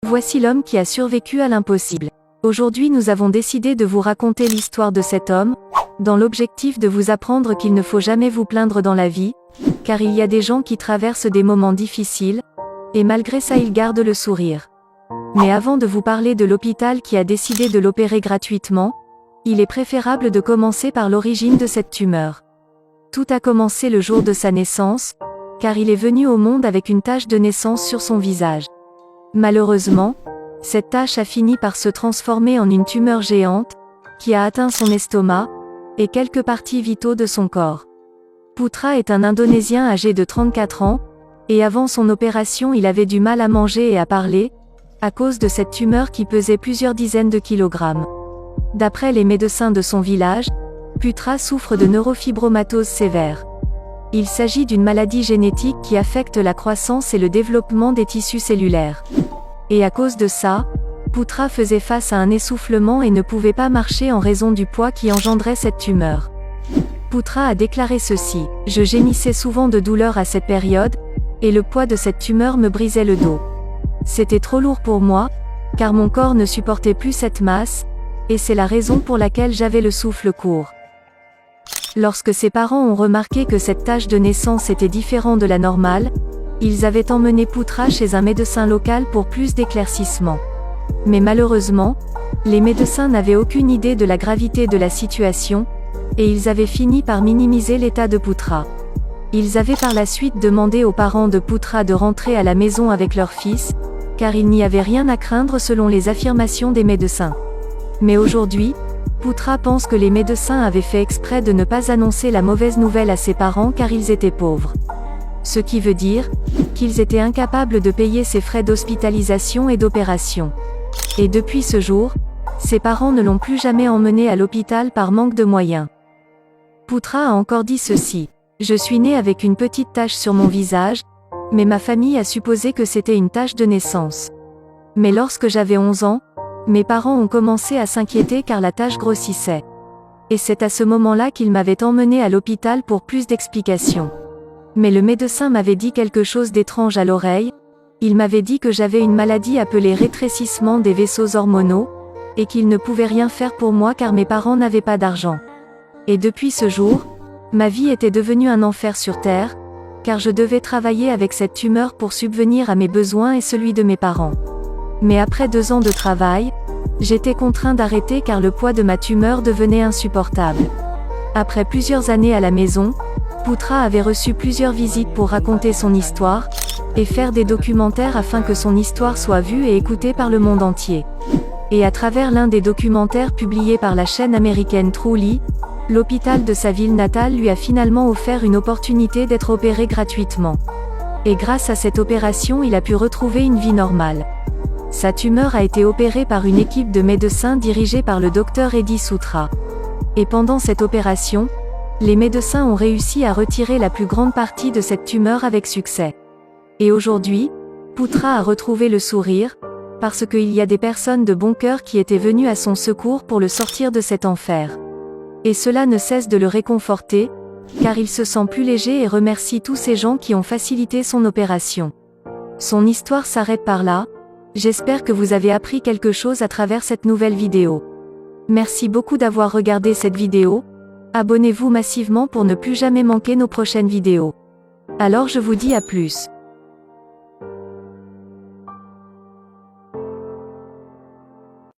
Voici l'homme qui a survécu à l'impossible. Aujourd'hui nous avons décidé de vous raconter l'histoire de cet homme, dans l'objectif de vous apprendre qu'il ne faut jamais vous plaindre dans la vie, car il y a des gens qui traversent des moments difficiles, et malgré ça ils gardent le sourire. Mais avant de vous parler de l'hôpital qui a décidé de l'opérer gratuitement, il est préférable de commencer par l'origine de cette tumeur. Tout a commencé le jour de sa naissance, car il est venu au monde avec une tache de naissance sur son visage. Malheureusement, cette tache a fini par se transformer en une tumeur géante, qui a atteint son estomac, et quelques parties vitaux de son corps. Putra est un Indonésien âgé de 34 ans, et avant son opération il avait du mal à manger et à parler, à cause de cette tumeur qui pesait plusieurs dizaines de kilogrammes. D'après les médecins de son village, Putra souffre de neurofibromatose sévère. Il s'agit d'une maladie génétique qui affecte la croissance et le développement des tissus cellulaires. Et à cause de ça, Putra faisait face à un essoufflement et ne pouvait pas marcher en raison du poids qui engendrait cette tumeur. Putra a déclaré ceci: « Je gémissais souvent de douleur à cette période, et le poids de cette tumeur me brisait le dos. C'était trop lourd pour moi, car mon corps ne supportait plus cette masse, et c'est la raison pour laquelle j'avais le souffle court. » Lorsque ses parents ont remarqué que cette tache de naissance était différente de la normale, ils avaient emmené Putra chez un médecin local pour plus d'éclaircissements. Mais malheureusement, les médecins n'avaient aucune idée de la gravité de la situation, et ils avaient fini par minimiser l'état de Putra. Ils avaient par la suite demandé aux parents de Putra de rentrer à la maison avec leur fils, car il n'y avait rien à craindre selon les affirmations des médecins. Mais aujourd'hui, Putra pense que les médecins avaient fait exprès de ne pas annoncer la mauvaise nouvelle à ses parents car ils étaient pauvres. Ce qui veut dire qu'ils étaient incapables de payer ses frais d'hospitalisation et d'opération. Et depuis ce jour, ses parents ne l'ont plus jamais emmené à l'hôpital par manque de moyens. Putra a encore dit ceci: « Je suis né avec une petite tache sur mon visage, mais ma famille a supposé que c'était une tache de naissance. Mais lorsque j'avais 11 ans, mes parents ont commencé à s'inquiéter car la tache grossissait. Et c'est à ce moment-là qu'ils m'avaient emmené à l'hôpital pour plus d'explications. Mais le médecin m'avait dit quelque chose d'étrange à l'oreille, il m'avait dit que j'avais une maladie appelée rétrécissement des vaisseaux hormonaux, et qu'il ne pouvait rien faire pour moi car mes parents n'avaient pas d'argent. Et depuis ce jour, ma vie était devenue un enfer sur terre, car je devais travailler avec cette tumeur pour subvenir à mes besoins et celui de mes parents. Mais après 2 ans de travail, j'étais contraint d'arrêter car le poids de ma tumeur devenait insupportable. Après plusieurs années à la maison, Putra avait reçu plusieurs visites pour raconter son histoire, et faire des documentaires afin que son histoire soit vue et écoutée par le monde entier. Et à travers l'un des documentaires publiés par la chaîne américaine Truly, l'hôpital de sa ville natale lui a finalement offert une opportunité d'être opéré gratuitement. Et grâce à cette opération il a pu retrouver une vie normale. Sa tumeur a été opérée par une équipe de médecins dirigée par le docteur Eddie Soutra. Et pendant cette opération, les médecins ont réussi à retirer la plus grande partie de cette tumeur avec succès. Et aujourd'hui, Putra a retrouvé le sourire, parce qu'il y a des personnes de bon cœur qui étaient venues à son secours pour le sortir de cet enfer. Et cela ne cesse de le réconforter, car il se sent plus léger et remercie tous ces gens qui ont facilité son opération. Son histoire s'arrête par là. J'espère que vous avez appris quelque chose à travers cette nouvelle vidéo. Merci beaucoup d'avoir regardé cette vidéo. Abonnez-vous massivement pour ne plus jamais manquer nos prochaines vidéos. Alors je vous dis à plus.